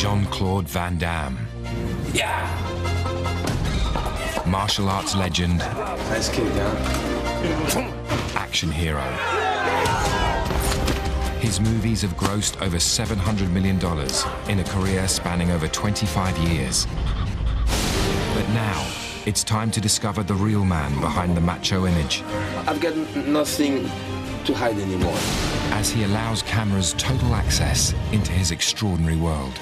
Jean-Claude Van Damme. Yeah. Martial arts legend. Nice kick, huh? Action hero. His movies have grossed over $700 million in a career spanning over 25 years. But now, it's time to discover the real man behind the macho image. I've got nothing to hide anymore. As he allows cameras total access into his extraordinary world.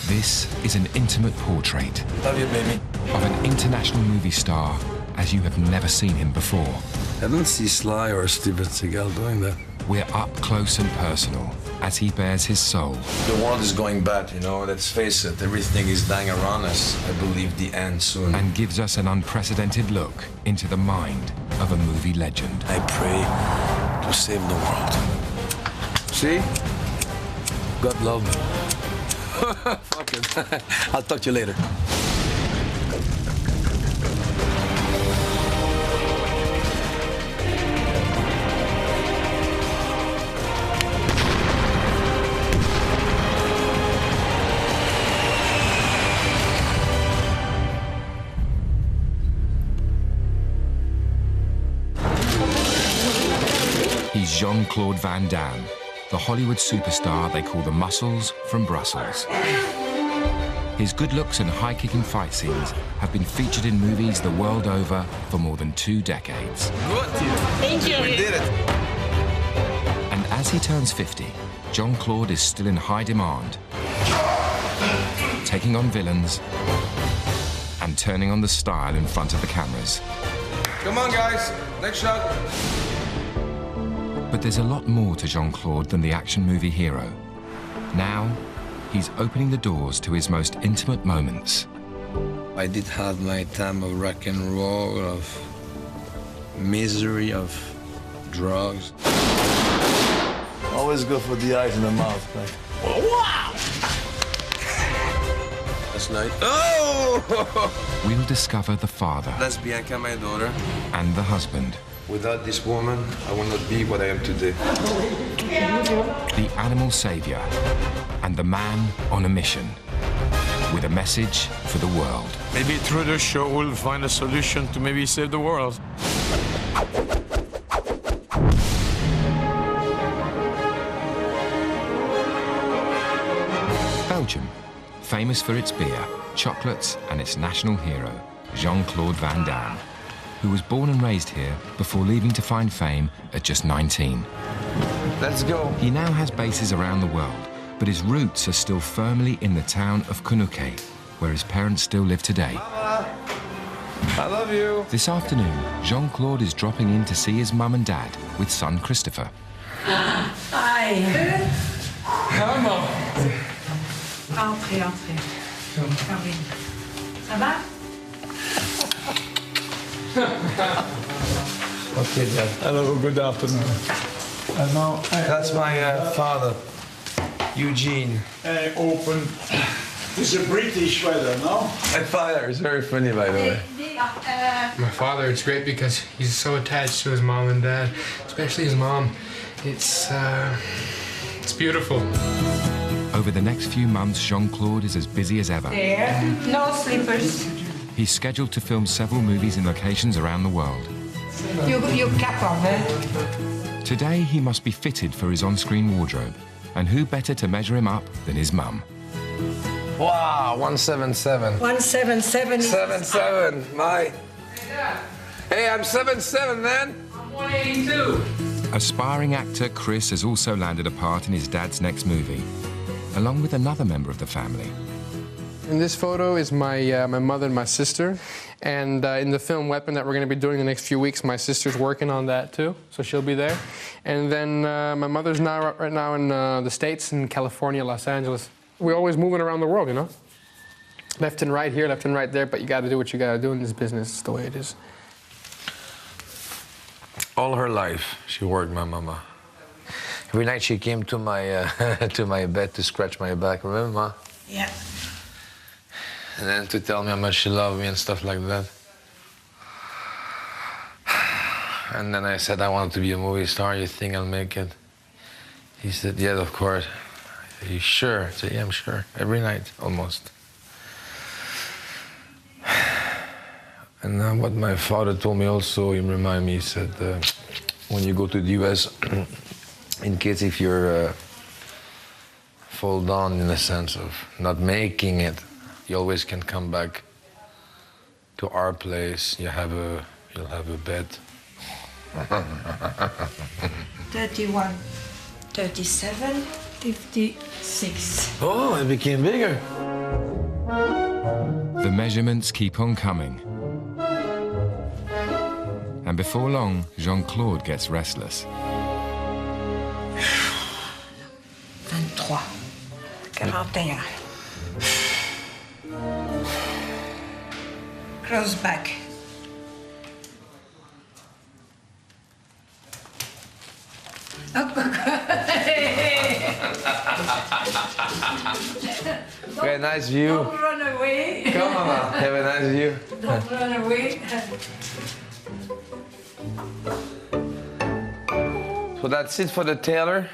This is an intimate portrait. Love you, baby. Of an international movie star as you have never seen him before. I don't see Sly or Steven Seagal doing that. We're up close and personal as he bears his soul. The world is going bad, you know, let's face it. Everything is dying around us. I believe the end soon. And gives us an unprecedented look into the mind of a movie legend. I pray to save the world. See? God love me. Fuck it. I'll talk to you later. He's Jean-Claude Van Damme, the Hollywood superstar they call the Muscles from Brussels. His good looks and high-kicking fight scenes have been featured in movies the world over for more than 2 decades. Good. Thank you. We did it. And as he turns 50, Jean-Claude is still in high demand, taking on villains and turning on the style in front of the cameras. Come on, guys. Next shot. But there's a lot more to Jean-Claude than the action movie hero. Now, he's opening the doors to his most intimate moments. I did have my time of rock and roll, of misery, of drugs. Always go for the eyes and the mouth. Like, Wow! That's nice. Oh! We'll discover the father That's Bianca, my daughter. and the husband, Without this woman, I will not be what I am today. the animal savior, and the man on a mission with a message for the world. Maybe through the show we'll find a solution to maybe save the world. Belgium, famous for its beer, chocolates, and its national hero, Jean-Claude Van Damme, who was born and raised here before leaving to find fame at just 19. Let's go. He now has bases around the world, but his roots are still firmly in the town of Kunuke, where his parents still live today. Mama, I love you. This afternoon, Jean-Claude is dropping in to see his mum and dad with son Christopher. Hi. Come on. Entrez, entrez. Caroline. Ça va? Okay, Dad. Hello, good afternoon. Now That's my father, Eugene. I open. It's a British weather, no? My father is very funny, by the way. My father, it's great because he's so attached to his mom and dad, especially his mom. It's beautiful. Over the next few months, Jean-Claude is as busy as ever. There. No slippers. He's scheduled to film several movies in locations around the world. You cap on, eh? Today, he must be fitted for his on-screen wardrobe. And who better to measure him up than his mum? Wow, 177. 177. 77, my. Hey, I'm 7'7", man. I'm 182. Aspiring actor Chris has also landed a part in his dad's next movie, along with another member of the family. In this photo is my mother and my sister. And in the film Weapon that we're going to be doing the next few weeks, my sister's working on that too, so she'll be there. And then my mother's right now in the States, in California, Los Angeles. We're always moving around the world, you know? Left and right here, left and right there, but you got to do what you got to do in this business. It's the way it is. All her life, she worked, my mama. Every night she came to my to my bed to scratch my back. Remember, Ma? Yeah. And then to tell me how much she loved me and stuff like that. And then I said I wanted to be a movie star. You think I'll make it? He said, yeah, of course. Are you sure? I said, yeah, I'm sure. Every night, almost. And what my father told me also, he reminded me, he said, when you go to the US, in case if you're fall down in the sense of not making it, you always can come back to our place. You'll have a bed. 31, 37, 56. Oh, it became bigger. The measurements keep on coming. And before long, Jean-Claude gets restless. 23, 41. Close back. Very nice view. Don't run away. Come on, have a nice view. Don't run away. So that's it for the tailor.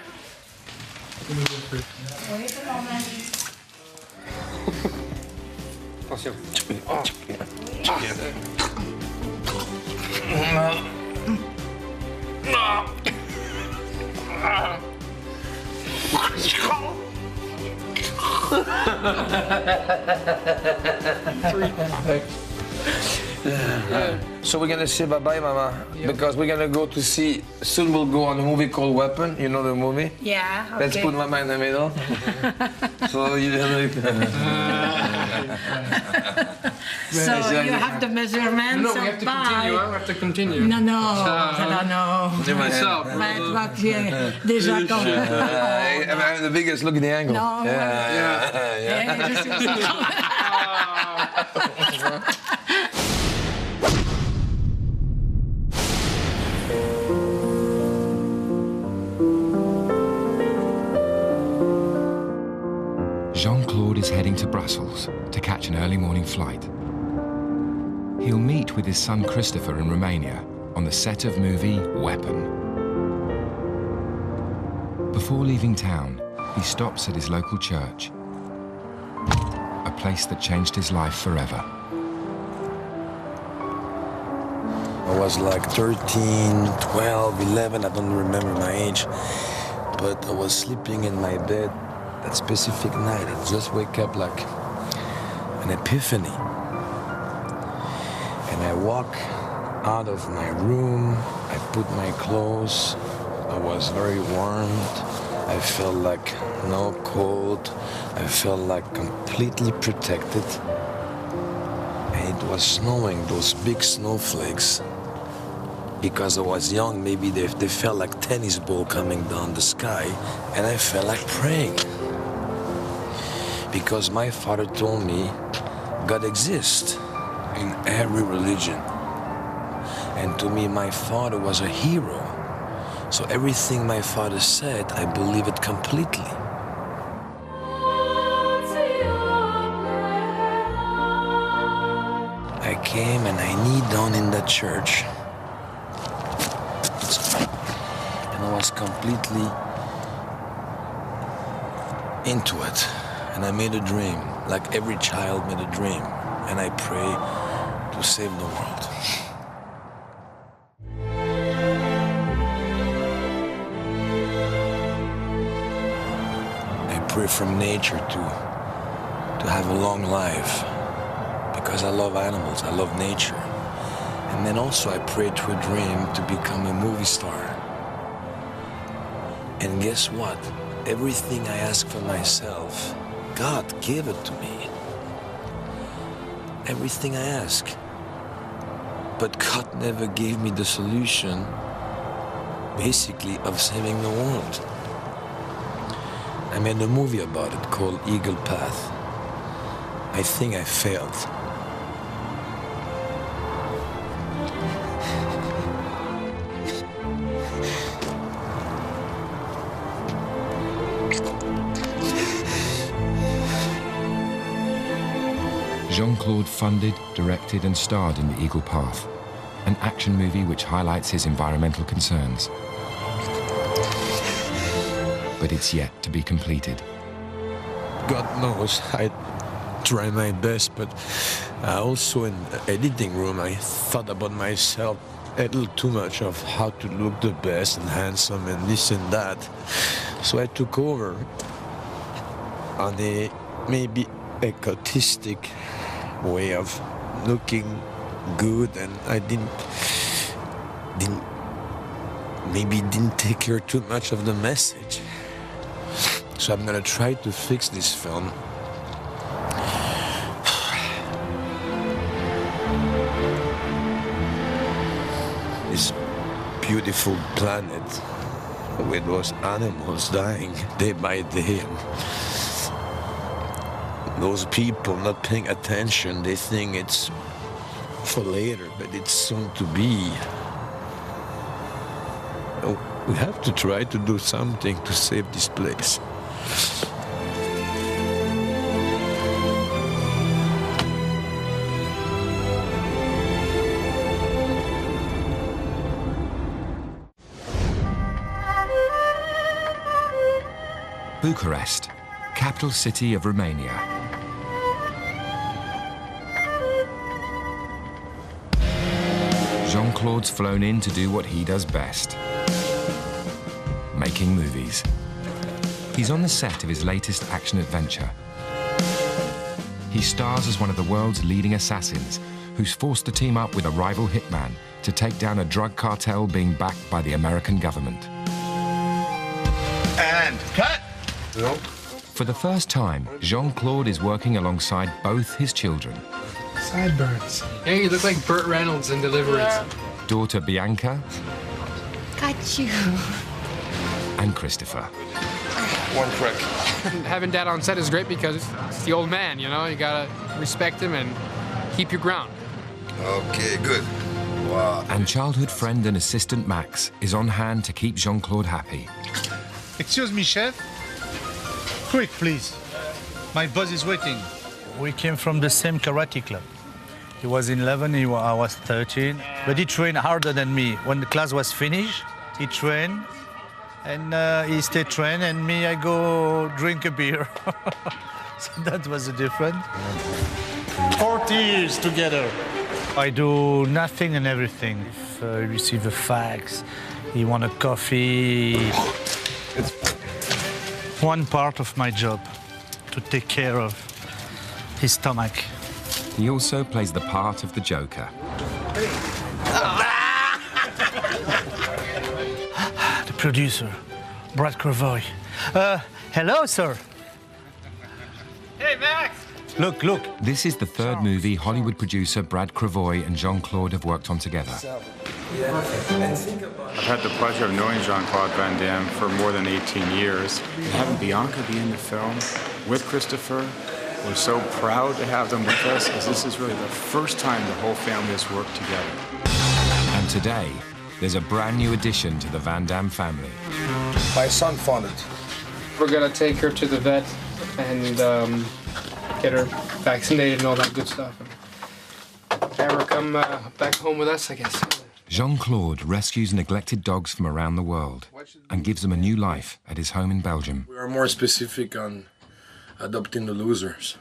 So we're gonna say bye-bye, Mama, because we're gonna go to see, soon we'll go on a movie called Weapon, you know the movie? Yeah, okay. Let's put Mama in the middle. So you So you have the measurements. No, we have to continue. We have to continue. Non, non. Myself. Mais toi, tu es déjà comme... I'm the biggest, look at the angle. Non, Yeah. je suis... Jean-Claude is heading to Brussels to catch an early morning flight. He'll meet with his son Christopher in Romania on the set of movie Weapon. Before leaving town, he stops at his local church, a place that changed his life forever. I was like 13, 12, 11, I don't remember my age. But I was sleeping in my bed that specific night. I just wake up like an epiphany. And I walk out of my room, I put my clothes, I was very warmed, I felt like no cold, I felt like completely protected. And it was snowing, those big snowflakes. Because I was young, maybe they felt like tennis ball coming down the sky, and I felt like praying. Because my father told me God exists in every religion. And to me, my father was a hero. So everything my father said, I believe it completely. I came and I kneeled down in that church. And I was completely into it. And I made a dream, like every child made a dream. And I pray to save the world. I pray from nature to have a long life. Because I love animals, I love nature. And then also I prayed to a dream to become a movie star. And guess what? Everything I ask for myself, God gave it to me. Everything I ask. But God never gave me the solution, basically, of saving the world. I made a movie about it called Eagle Path. I think I failed. Jean-Claude funded, directed and starred in The Eagle Path, an action movie which highlights his environmental concerns. But but it's yet to be completed. God knows, I try my best, but also in the editing room, I thought about myself a little too much of how to look the best and handsome and this and that. So I took over on a maybe egotistic way of looking good, and I didn't take care too much of the message. So I'm gonna try to fix this film. This beautiful planet with those animals dying day by day. And those people not paying attention, they think it's for later, but it's soon to be. We have to try to do something to save this place. Bucharest, capital city of Romania. Jean-Claude's flown in to do what he does best, making movies. He's on the set of his latest action adventure. He stars as one of the world's leading assassins who's forced to team up with a rival hitman to take down a drug cartel being backed by the American government. And cut! No. For the first time, Jean-Claude is working alongside both his children. Sideburns. Hey, you look like Burt Reynolds in Deliverance. Daughter Bianca Got you. and Christopher. One crack. Having Dad on set is great because it's the old man, you know? You gotta respect him and keep your ground. Okay, good. Wow. And childhood friend and assistant Max is on hand to keep Jean-Claude happy. Excuse me, chef. Quick, please. My boss is waiting. We came from the same karate club. He was 11, I was 13. But he trained harder than me. When the class was finished, he trained, and he stayed trained, and me, I go drink a beer. So that was the difference. 40 years together. I do nothing and everything. If I receive a fax, he want a coffee. It's one part of my job, to take care of his stomach. He also plays the part of the Joker. The producer, Brad Cravoy. Hello, sir. Hey, Max! Look, look. This is the third movie Hollywood producer Brad Cravoy and Jean-Claude have worked on together. I've had the pleasure of knowing Jean-Claude Van Damme for more than 18 years. Having Bianca be in the film with Christopher, we're so proud to have them with us, as this is really the first time the whole family has worked together. And today, there's a brand new addition to the Van Damme family. My son found it. We're gonna take her to the vet and get her vaccinated and all that good stuff. Have her come back home with us, I guess. Jean-Claude rescues neglected dogs from around the world and gives them a new life at his home in Belgium. We are more specific on adopting the losers.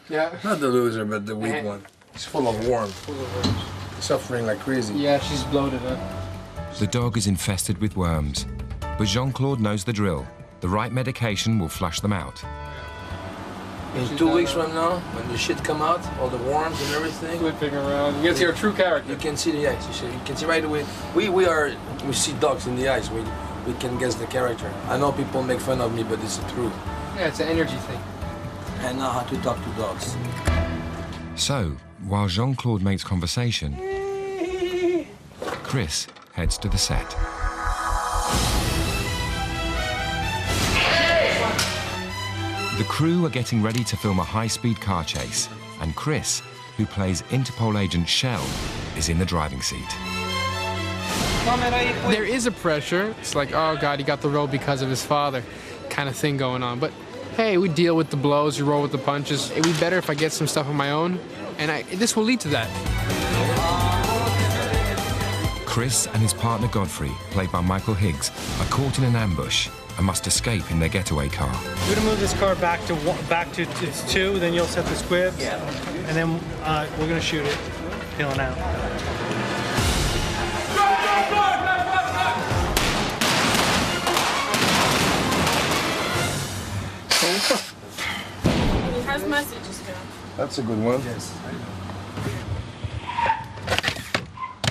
Yeah. Not the loser, but the weak one. It's full of worms. Suffering like crazy. Yeah, she's bloated, huh? The dog is infested with worms, but Jean-Claude knows the drill. The right medication will flush them out. In 2 weeks from now, when the shit come out, all the worms and everything, Flipping around. You can see her true character. you can see the eyes. You can see right away. We see dogs in the eyes. We can guess the character. I know people make fun of me, but it's the truth. Yeah, it's an energy thing. I know how to talk to dogs. So, while Jean-Claude makes conversation, Chris heads to the set. The crew are getting ready to film a high-speed car chase, and Chris, who plays Interpol agent Shell, is in the driving seat. There is a pressure. It's like, oh God, he got the role because of his father, kind of thing going on. But hey, we deal with the blows, we roll with the punches. It'd be better if I get some stuff on my own, and this will lead to that. Chris and his partner Godfrey, played by Michael Higgs, are caught in an ambush and must escape in their getaway car. We're gonna move this car back to its 2, then you'll set the squibs, and then we're gonna shoot it, peeling out. He has messages here. That's a good one. Yes.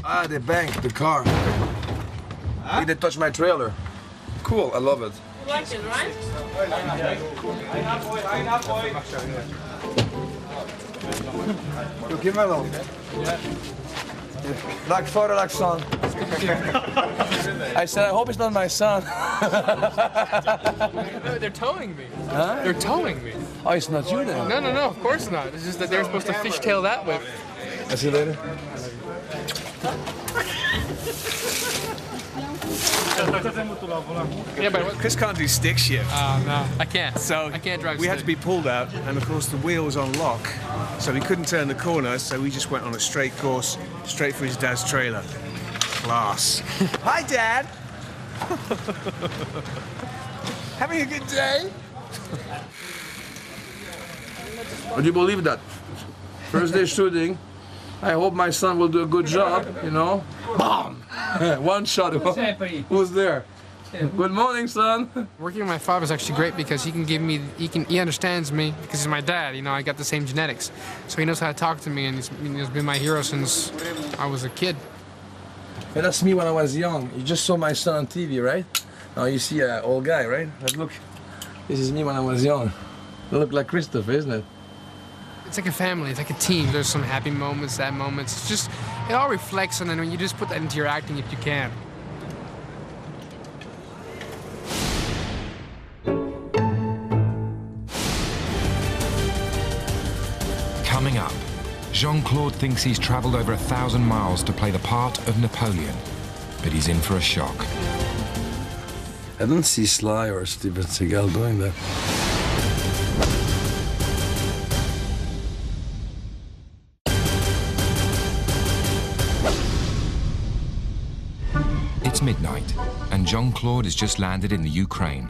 Ah, they banged the car. Huh? They touched my trailer. Cool, I love it. You like it, right? You give me a little. Like father, like son. I said, I hope it's not my son. No, they're towing me. Huh? They're towing me. Oh, it's not you then? No, of course not. It's just that they're supposed to fishtail that way. I'll see you later. Yeah, but Chris can't do stick shift. Oh, no, I can't. So I can't drive we had to stick. be pulled out, and of course the wheel was on lock, so we couldn't turn the corner, so we just went on a straight course, straight for his dad's trailer. Class. Hi, Dad. Having a good day? Would you believe that? First day shooting. I hope my son will do a good job, you know. Bam! One shot. Who's there? Good morning, son. Working with my father is actually great because he can give me, he understands me because he's my dad. You know, I got the same genetics, so he knows how to talk to me, and he's been my hero since I was a kid. Hey, that's me when I was young. You just saw my son on TV, right? Now you see an old guy, right? But look, this is me when I was young. I look like Christopher, isn't it? It's like a family, it's like a team. There's some happy moments, sad moments. It's just, it all reflects, and then when you just put that into your acting if you can. Coming up, Jean-Claude thinks he's traveled over 1,000 miles to play the part of Napoleon, but he's in for a shock. I don't see Sly or Steven Seagal doing that. It's midnight, and Jean-Claude has just landed in the Ukraine.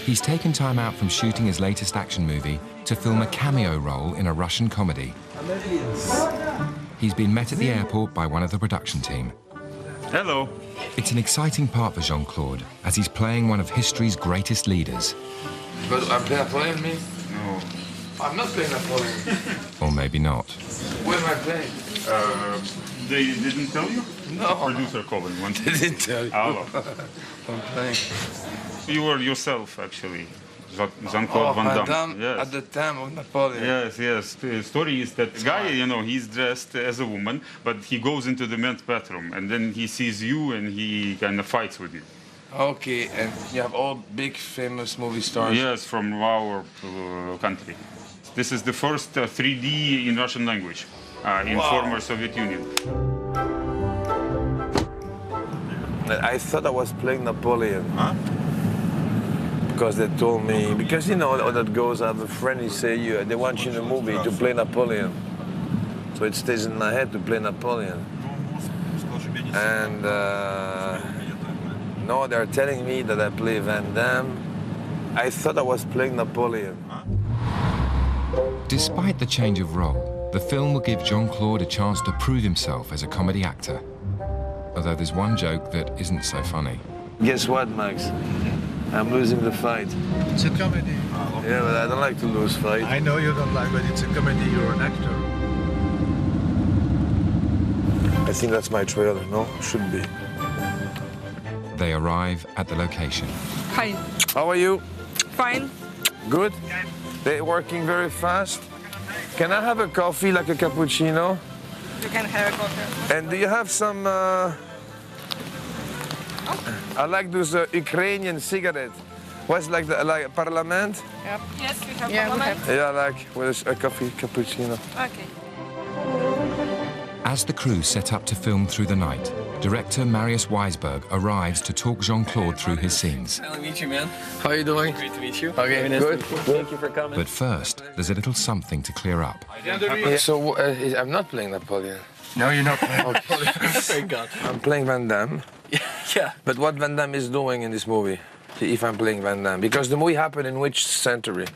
He's taken time out from shooting his latest action movie to film a cameo role in a Russian comedy. He's been met at the airport by one of the production team. Hello. It's an exciting part for Jean-Claude, as he's playing one of history's greatest leaders. But I'm playing Napoleon, me? No. I'm not playing Napoleon. Or maybe not. Where am I playing? They didn't tell you? No. Producer calling one. They didn't tell you. Hello. I'm playing. You were yourself, actually. Jean-Claude Van Van Damme. Damme Yes. at the time of Napoleon. Yes, yes. The story is that guy, you know, he's dressed as a woman, but he goes into the men's bathroom, and then he sees you, and he kind of fights with you. Okay, and you have all big famous movie stars. Yes, from our country. This is the first 3D in Russian language in former Soviet Union. I thought I was playing Napoleon. Huh? Because they told me, because you know how that goes, I have a friend, he say, they want you in a movie to play Napoleon. So it stays in my head to play Napoleon. And no, they're telling me that I play Van Damme. I thought I was playing Napoleon. Despite the change of role, the film will give Jean-Claude a chance to prove himself as a comedy actor. Although there's one joke that isn't so funny. Guess what, Max? I'm losing the fight. It's a comedy. Yeah, but I don't like to lose fight. I know you don't like, but it's a comedy. You're an actor. I think that's my trailer, no? Should be. They arrive at the location. Hi. How are you? Fine. Good? They're working very fast. Can I have a coffee, like a cappuccino? You can have a coffee. And do you have some... I like those Ukrainian cigarettes. What's like a parliament? Yep. Yes, we have parliament. Yeah, I like with a coffee cappuccino. Okay. As the crew set up to film through the night, director Marius Weisberg arrives to talk Jean-Claude through his scenes. Nice to meet you, man. How are you doing? Great to meet you. Okay, Nice good. Thank you for coming. But first, there's a little something to clear up. Yeah, so I'm not playing Napoleon. No, you're not playing Napoleon. Thank God. I'm playing Van Damme. Yeah. But what Van Damme is doing in this movie? if I'm playing Van Damme? Because the movie happened in which century?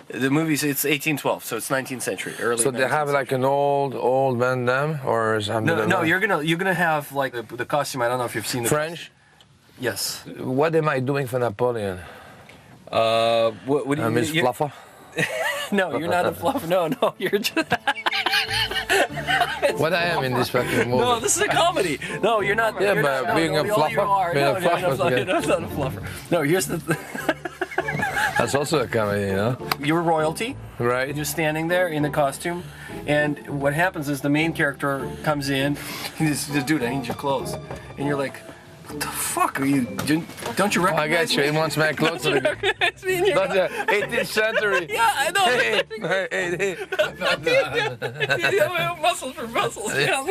The movie's it's 1812, so it's 19th century, early. So they have like an old Van Damme, or something? No, you're gonna have like the costume. I don't know if you've seen the French. Yes. What am I doing for Napoleon? What do you? Miss Fluffer. No, you're not a fluffer. No, you're just. What I am in this fucking movie? No, this is a comedy. No, you're not. Yeah, you're but not, being a fluffer. You are. Being No, a you're fluffer. not a fluffer. No, here's the. That's also a comedy, you know. You're royalty. Right. You're standing there in the costume, and what happens is the main character comes in. He's the dude. I need your clothes, and you're like, what the fuck are you? Don't you recognize I got you. me? He wants my clothes. Don't you recognize me? That's the 18th century. Yeah, I know. Hey. Yeah, muscles for muscles. Yeah.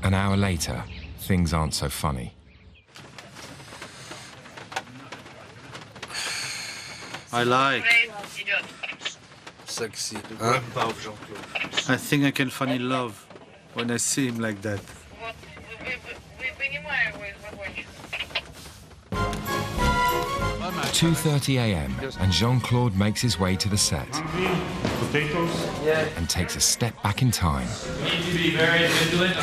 An hour later, things aren't so funny. I like. Sexy. I think I can fall in love when I see him like that. 2:30 a.m. and Jean-Claude makes his way to the set Potatoes? and takes a step back in time. You need to be very vigilant.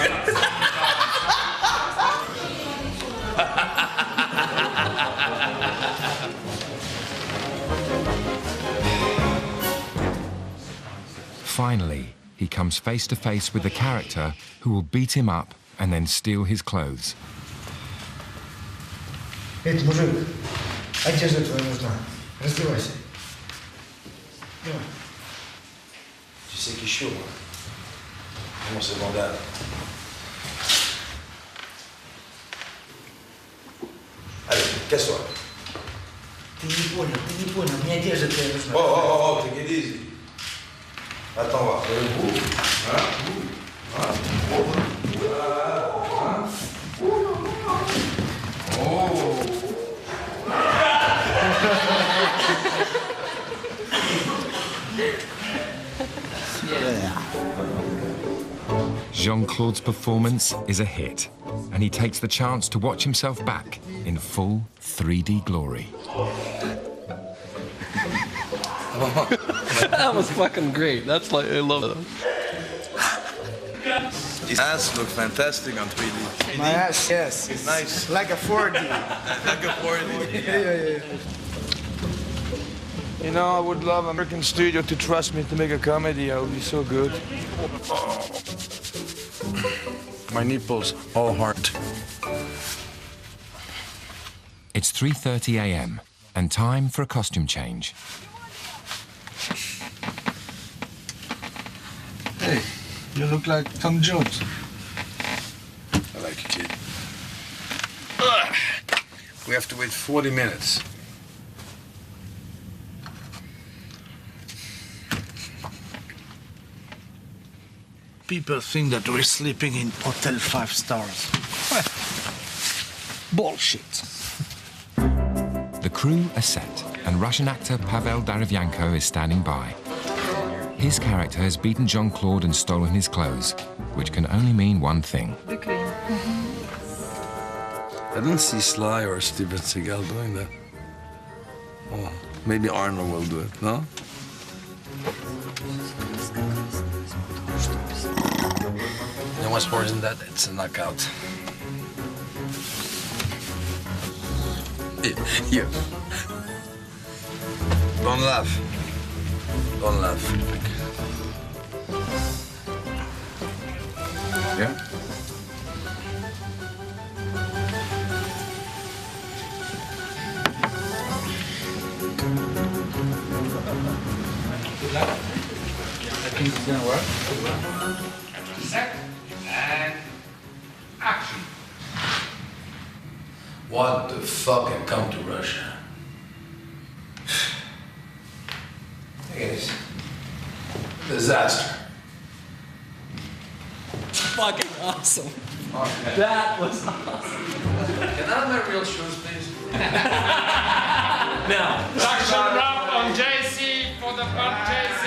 Finally, he comes face to face with the character who will beat him up and then steal his clothes. Эй, мужик, одежда твоя нужна. Раздевайся. Tu sais qu'il est chaud, moi. Comment c'est Vandal? Allez, casse-toi. Ты не понял, мне одежда твоя нужна. Oh, take it easy. Attends, voir. Jean-Claude's performance is a hit, and he takes the chance to watch himself back in full 3D glory. That was fucking great. That's like, I love it. His ass looks fantastic on 3D. My ass, yes. It's nice. Like a 4D. Like a 4D. Yeah. You know, I would love American studio to trust me to make a comedy. I would be so good. My nipples all hard. It's 3:30 a.m. and time for a costume change. Hey, you look like Tom Jones. I like you, kid. We have to wait 40 minutes. People think that we're sleeping in Hotel 5 stars. Bullshit. The crew are set, and Russian actor Pavel Darevyanko is standing by. His character has beaten Jean-Claude and stolen his clothes, which can only mean one thing. I don't see Sly or Steven Seagal doing that. Oh, maybe Arnold will do it, no? You know what's worse than that? It's a knockout. You. Don't laugh. Don't laugh. Yeah? I think it's gonna work. Set and action. What the fuck had come to Russia? Look at this. Disaster. Fucking awesome. That was awesome. Can I have my real shoes, please? Now. Action wrap on JC for the front JC.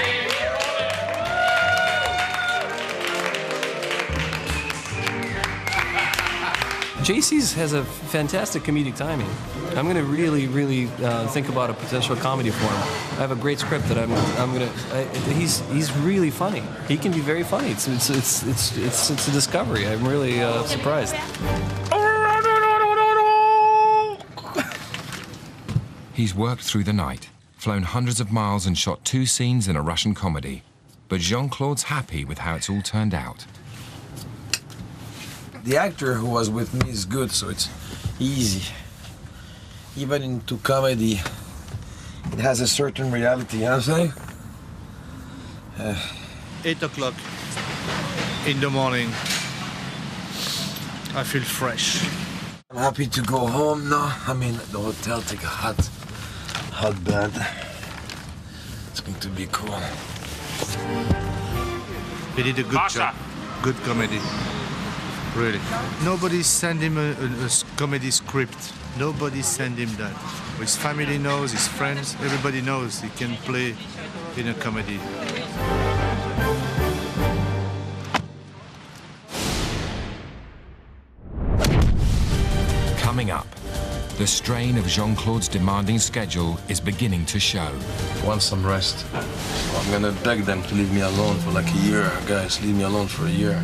JC's has a fantastic comedic timing. I'm going to really think about a potential comedy for him. I have a great script that I'm going to. He's really funny. He can be very funny. It's a discovery. I'm really surprised. He's worked through the night, flown hundreds of miles and shot 2 scenes in a Russian comedy. But Jean-Claude's happy with how it's all turned out. The actor who was with me is good, so it's easy. Even into comedy, it has a certain reality, you know what I'm saying? 8 o'clock in the morning. I feel fresh. I'm happy to go home now. I'm in the hotel, take a hot bed. It's going to be cool. He did a good job. Good comedy. Really. Nobody sent him a comedy script. Nobody sent him that. His family knows, his friends, everybody knows he can play in a comedy. Coming up, the strain of Jean-Claude's demanding schedule is beginning to show. I want some rest. So I'm gonna beg them to leave me alone for like a year. Guys, leave me alone for a year.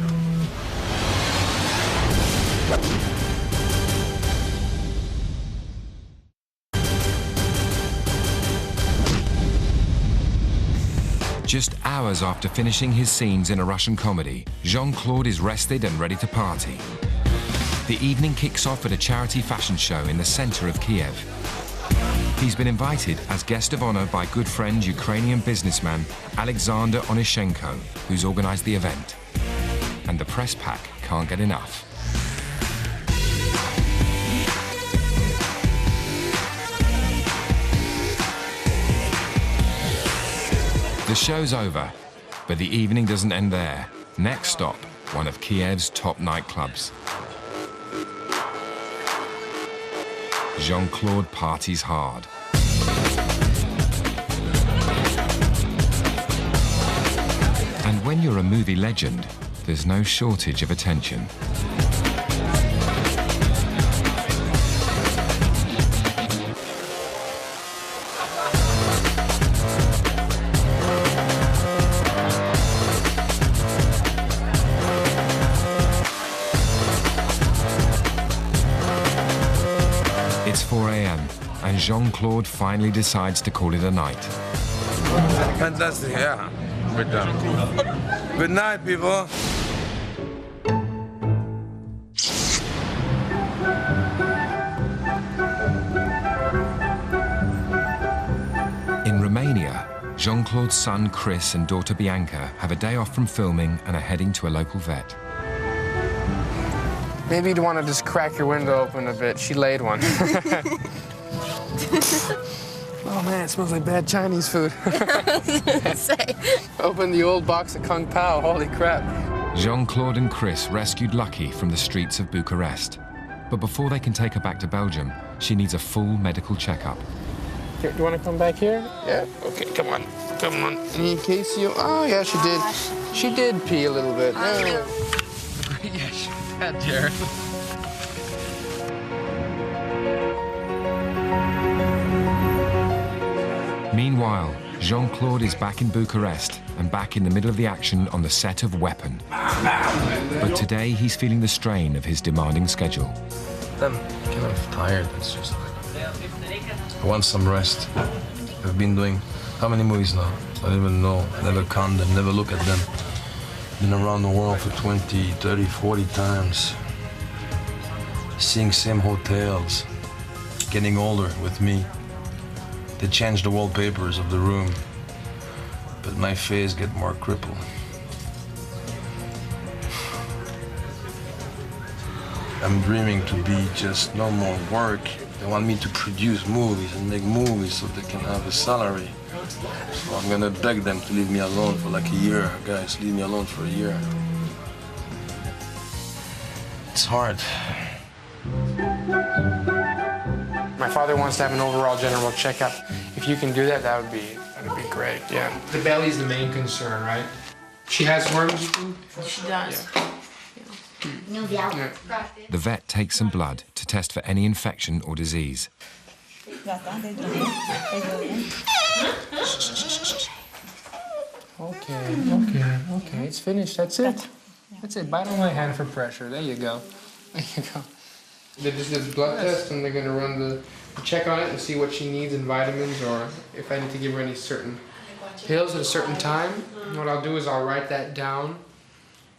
Just hours after finishing his scenes in a Russian comedy, Jean-Claude is rested and ready to party. The evening kicks off at a charity fashion show in the center of Kiev. He's been invited as guest of honor by good friend Ukrainian businessman Alexander Onishenko, who's organized the event. And the press pack can't get enough. The show's over, but the evening doesn't end there. Next stop, one of Kiev's top nightclubs. Jean-Claude parties hard. And when you're a movie legend, there's no shortage of attention. It's 4 a.m. and Jean-Claude finally decides to call it a night. Fantastic, yeah. We're done. Good night, people. In Romania, Jean-Claude's son Chris and daughter Bianca have a day off from filming and are heading to a local vet. Maybe you'd want to just crack your window open a bit. She laid one. Oh man, it smells like bad Chinese food. Open the old box of Kung Pao, holy crap. Jean-Claude and Chris rescued Lucky from the streets of Bucharest. But before they can take her back to Belgium, she needs a full medical checkup. Here, do you want to come back here? Yeah? Okay, come on. Come on. In case you... Oh, yeah, she did. She did pee a little bit. Oh. Yeah, she did, Jared. Meanwhile, Jean-Claude is back in Bucharest and back in the middle of the action on the set of Weapon. But today, he's feeling the strain of his demanding schedule. I'm kind of tired. It's just like... I want some rest. I've been doing how many movies now? I don't even know. Never count them, never look at them. Been around the world for 20, 30, 40 times. Seeing same hotels. Getting older with me. They change the wallpapers of the room, but my face get more crippled. I'm dreaming to be just no more work. They want me to produce movies and make movies so they can have a salary. So I'm gonna beg them to leave me alone for like a year. Guys, leave me alone for a year. It's hard. My father wants to have an overall general checkup. If you can do that, that'd be great, yeah. The belly's the main concern, right? She has worms? She does. Yeah. The vet takes some blood to test for any infection or disease. Okay, it's finished, that's it. That's it, bite on my hand for pressure, there you go. There you go. They just did the blood test and they're gonna run the check on it and see what she needs in vitamins or if I need to give her any certain pills at a certain time. What I'll do is I'll write that down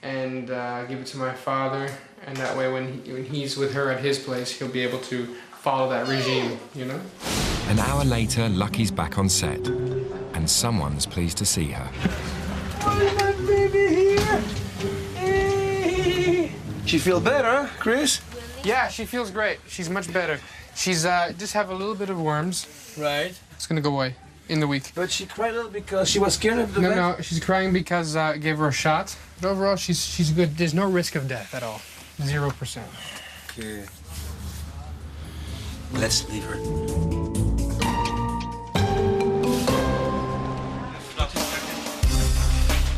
and give it to my father, and that way when he's with her at his place, he'll be able to follow that regime, you know? An hour later, Lucky's back on set, and someone's pleased to see her. Oh, my baby here. Hey. She feel better, Chris? Yeah, she feels great. She's much better. She's just have a little bit of worms. Right. It's gonna go away in the week. But she cried a little because she was scared of the vet? No, she's crying because I gave her a shot. But overall, she's good. There's no risk of death at all. 0%. Okay. Let's leave her.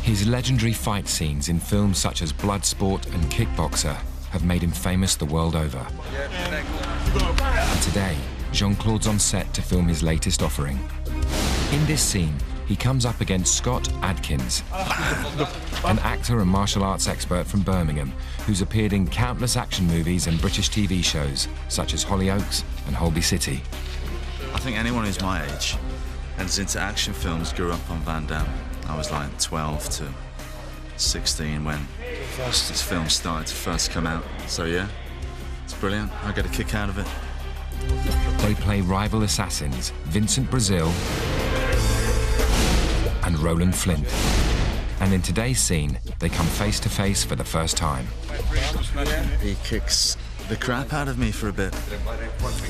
His legendary fight scenes in films such as Bloodsport and Kickboxer have made him famous the world over. And today, Jean-Claude's on set to film his latest offering. In this scene, he comes up against Scott Adkins, an actor and martial arts expert from Birmingham who's appeared in countless action movies and British TV shows, such as Hollyoaks and Holby City. I think anyone who's my age and is into action films grew up on Van Damme. I was like 12 to 16 when this film started to first come out. So yeah, it's brilliant. I get a kick out of it. They play rival assassins Vincent Brazil and Roland Flint. And in today's scene, they come face to face for the first time. He kicks the crap out of me for a bit.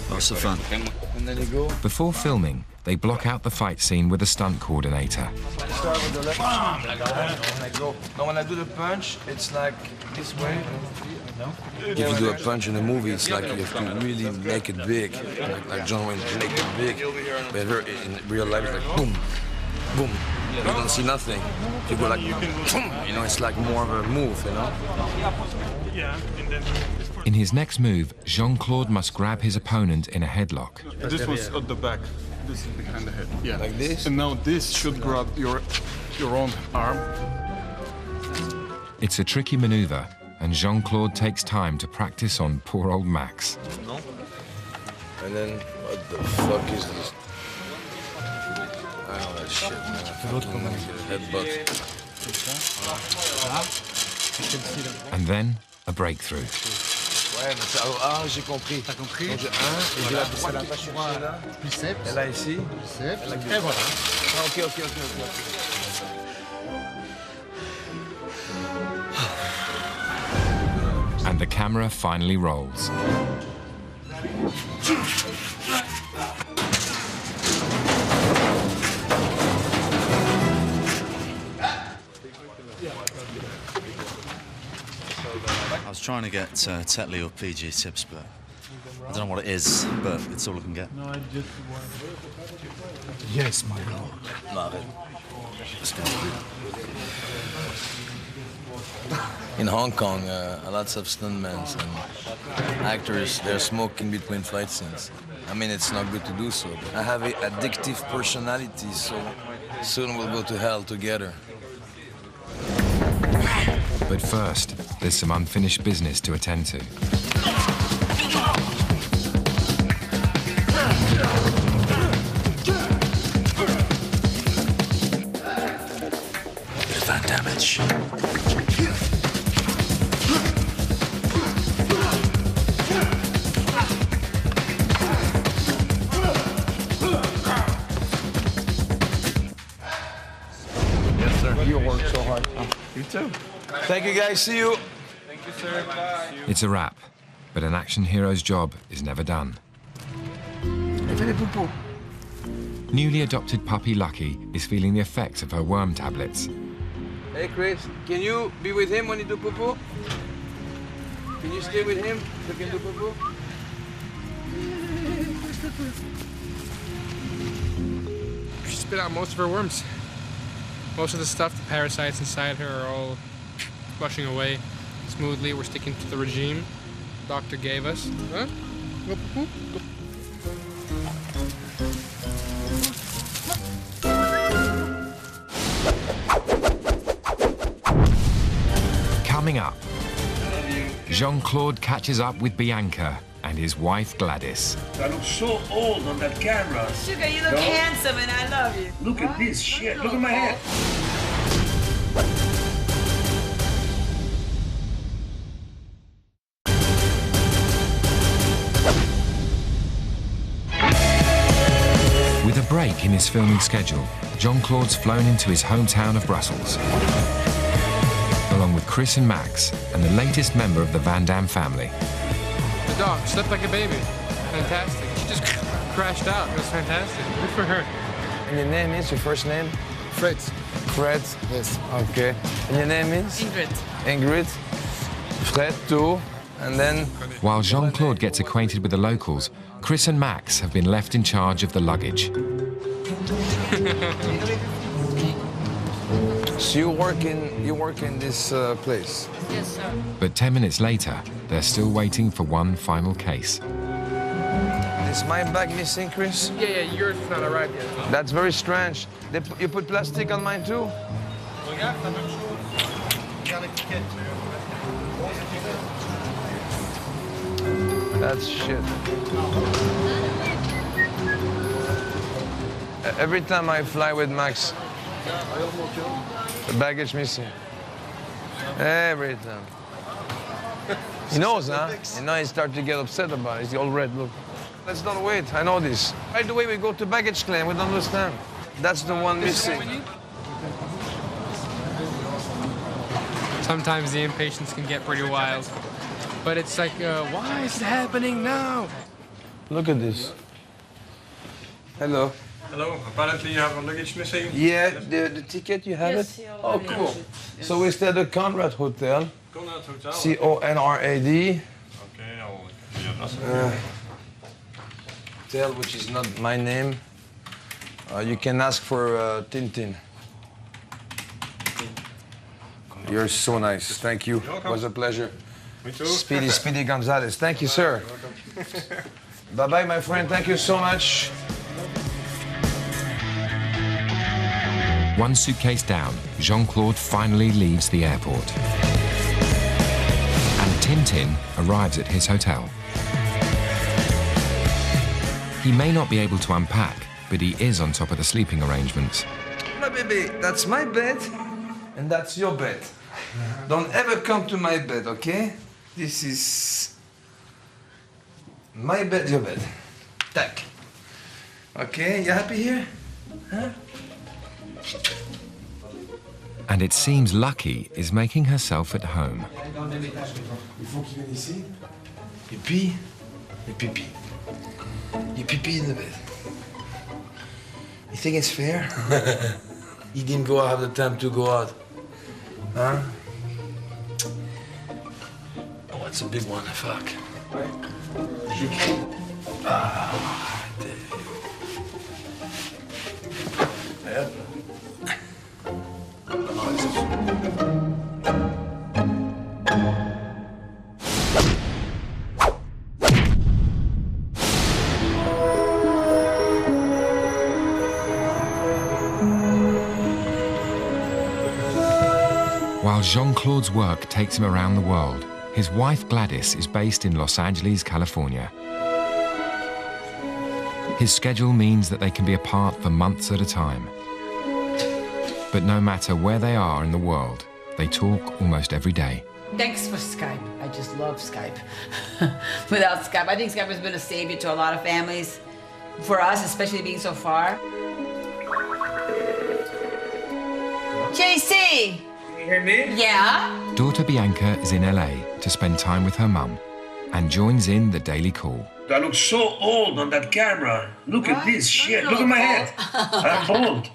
Lots of fun. And then you go. Before filming, they block out the fight scene with a stunt coordinator. Start with the left. When I go. Now when I do the punch, it's like this way. If you do a punch in a movie, it's like you have to really make it big. Like John Wayne, make it big. But in real life, it's like boom, boom. You don't see nothing. You go like, boom. You know, it's like more of a move, you know? In his next move, Jean-Claude must grab his opponent in a headlock. This was at the back. This is behind the head. Yeah. Like this? And now this should grab your own arm. It's a tricky maneuver, and Jean-Claude takes time to practice on poor old Max. And then, what the fuck is this? I know that shit, man. Headbutt. And then, a breakthrough. Ouais, ah, j'ai compris. T'as compris? Donc j'ai un, et j'ai la attache sur là. Biceps. Elle a ici. Biceps. Et voilà. Ah, ok. And the camera finally rolls. I was trying to get Tetley or PG tips, but I don't know what it is, but it's all I can get. Yes, my lord. In Hong Kong, lots of stuntmen and actors, they're smoking between fight scenes. I mean, it's not good to do so. I have an addictive personality, so soon we'll go to hell together. But first, there's some unfinished business to attend to. Bit of that damage. Yes, sir. You worked so hard. You too. Thank you, guys. See you. Thank you, sir. Bye. It's a wrap, but an action hero's job is never done. Newly adopted puppy Lucky is feeling the effects of her worm tablets. Hey, Chris, can you be with him when you do poo-poo? Can you stay with him so you can do poo-poo? She spit out most of her worms. Most of the stuff, the parasites inside her are all flushing away. smoothly. We're sticking to the regime doctor gave us. Huh? Coming up, Jean-Claude catches up with Bianca and his wife Gladys. I look so old on that camera. Sugar, you look handsome and I love you. Look at this shit. Look at my head. With a break in his filming schedule, Jean-Claude's flown into his hometown of Brussels, along with Chris and Max and the latest member of the Van Damme family. The dog slept like a baby. Fantastic. She just crashed out. It was fantastic. Good for her. And your name is, your first name? Fritz. Fred? Yes. Okay. And your name is? Ingrid. Ingrid. Fred, too. And then? While Jean-Claude gets acquainted with the locals, Chris and Max have been left in charge of the luggage. So you work in this place? Yes, sir. But 10 minutes later, they're still waiting for one final case. Is my bag missing, Chris? Yeah, yours is not arrived yet. That's very strange. You put plastic on mine too? That's shit. Every time I fly with Max, the baggage missing. Every time. He knows, huh? And now he starts to get upset about it. He's all red, look. Let's not wait, I know this. Right away we go to baggage claim, we don't understand. That's the one missing. Sometimes the impatience can get pretty wild. But it's like, why is it happening now? Look at this. Hello. Hello, apparently you have a luggage missing. Yeah, the ticket, you have Yes, it? Oh, cool. So we stay at the Conrad Hotel. Conrad Hotel. C-O-N-R-A-D. Okay, I'll give you a message. Hotel, which is not my name. You can ask for Tintin. You're so nice. Thank you. It was a pleasure. Me too. Speedy Gonzalez. Thank you, sir. Bye-bye, my friend. Thank you so much. One suitcase down, Jean-Claude finally leaves the airport. And Tintin arrives at his hotel. He may not be able to unpack, but he is on top of the sleeping arrangements. My baby, that's my bed, and that's your bed. Don't ever come to my bed, okay? This is my bed, your bed. Tack. Okay, you happy here? Huh? And it seems Lucky is making herself at home. Il faut qu'il vienne ici. Et puis, le pipi. You pipi in the bed. You think it's fair? He didn't go out, have the time to go out. Huh? Oh, it's a big one, fuck. Ah, damn. While Jean-Claude's work takes him around the world, his wife Gladys is based in Los Angeles, California. His schedule means that they can be apart for months at a time. But no matter where they are in the world, they talk almost every day. Thanks for Skype. I just love Skype. Without Skype, I think Skype has been a savior to a lot of families. For us, especially being so far. JC! You hear me? Yeah? Daughter Bianca is in LA to spend time with her mum and joins in the daily call. I look so old on that camera. Look at this shit. Look at my head. I'm bald.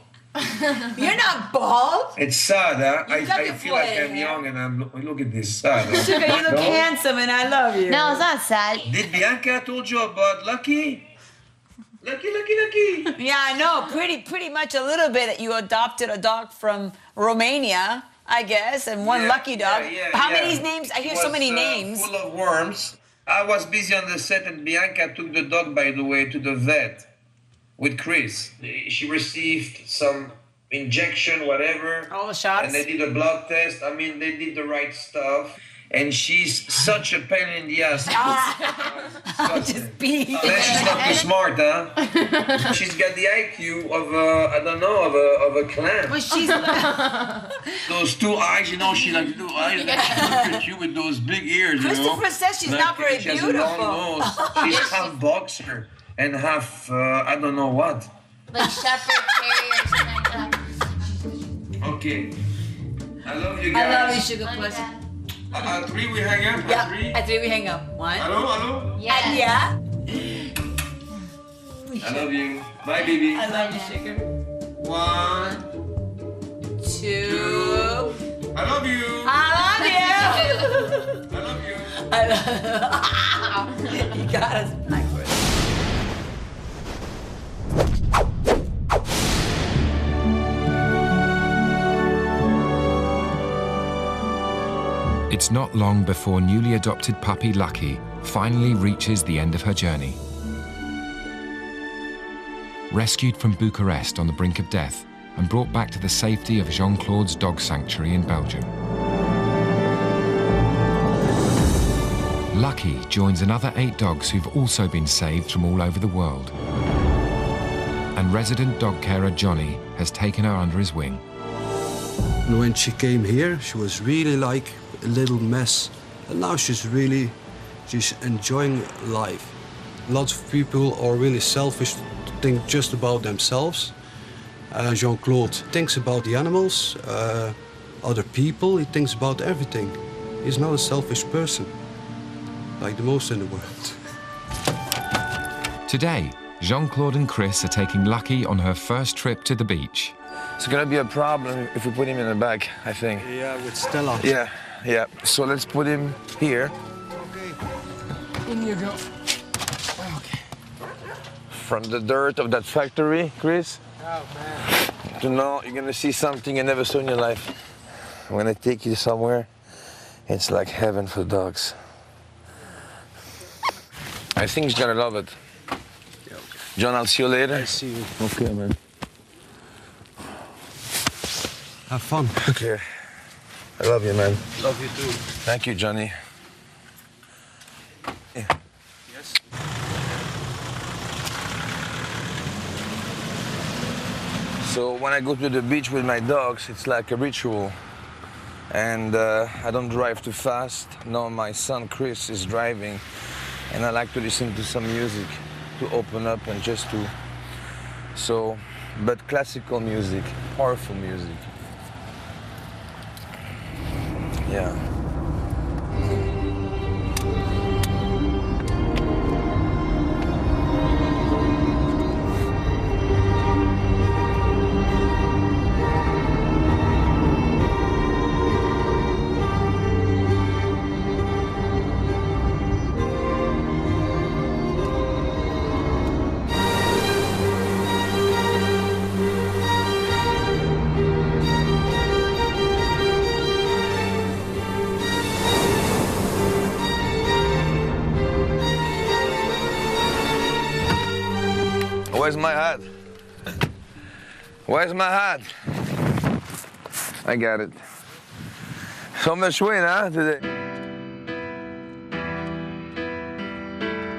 You're not bald. It's sad, huh? You got I your feel like forehead I'm hair. young and look at this. Sad, huh? Sugar, you look No? handsome and I love you. No, it's not sad. Did Bianca told you about Lucky? Lucky. Yeah, I know. Pretty much a little bit that you adopted a dog from Romania I guess, and one lucky dog. How many names? I hear so many names. Full of worms. I was busy on the set, and Bianca took the dog, by the way, to the vet with Chris. She received some injection, whatever. All the shots. And they did a blood test. I mean, they did the right stuff. And she's such a pain in the ass. Just be. She's not too smart, huh? She's got the IQ of I don't know, of a clam. But she's those two eyes, you know, she like two eyes. And she looks at you with those big ears, you know. Christopher says she's not very she has beautiful. a long nose. She's half boxer and half I don't know what. Like shepherd terrier or something like that. Okay. I love you guys. I love you, sugar puss. At 3 we hang up? Yeah, At 3? at 3 we hang up. 1. Hello? Yes. Yeah. I love you. Bye, baby. I love you, sugar. 1, 2. I love you. I love you. I love you. I love you. You got us backwards. It's not long before newly adopted puppy Lucky finally reaches the end of her journey. Rescued from Bucharest on the brink of death and brought back to the safety of Jean-Claude's dog sanctuary in Belgium. Lucky joins another 8 dogs who've also been saved from all over the world. And resident dog carer Johnny has taken her under his wing. When she came here, she was really like a little mess. And now she's enjoying life. Lots of people are really selfish, think just about themselves. Jean-Claude thinks about the animals, other people, he thinks about everything. He's not a selfish person, like the most in the world. Today, Jean-Claude and Chris are taking Lucky on her first trip to the beach. It's gonna be a problem if we put him in the bag, I think. Yeah, with Stella. Yeah. So let's put him here. Okay. In you go. Okay. From the dirt of that factory, Chris. Oh, man. To know you're gonna see something you never saw in your life. I'm gonna take you somewhere. It's like heaven for dogs. I think he's gonna love it. Yeah, okay. John, I'll see you later. I see you. Okay, man. Have fun. Okay. I love you, man. Love you too. Thank you, Johnny. Yeah. Yes. So when I go to the beach with my dogs, it's like a ritual. And I don't drive too fast. No, my son Chris is driving. And I like to listen to some music to open up and just to... So, but classical music, powerful music. Yeah. Where's my hat? Where's my hat? I got it. So much wind, huh, today?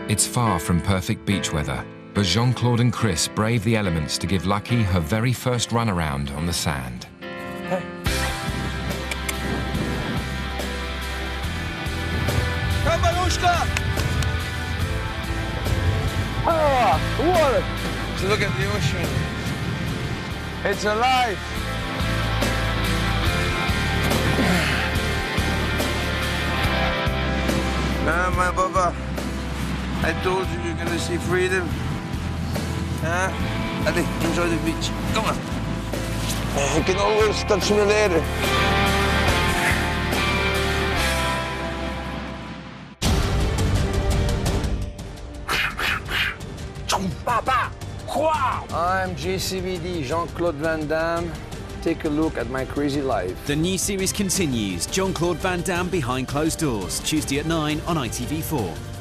It's far from perfect beach weather, but Jean-Claude and Chris brave the elements to give Lucky her very first run around on the sand. Hey. Come, Barushka! Ah, water! So look at the ocean. It's alive. My Baba, I told you you're gonna see freedom. Huh? Allez, enjoy the beach. Come on. You can always touch me later. I'm JCVD, Jean-Claude Van Damme, take a look at my crazy life. The new series continues. Jean-Claude Van Damme Behind Closed Doors, Tuesday at 9 on ITV4.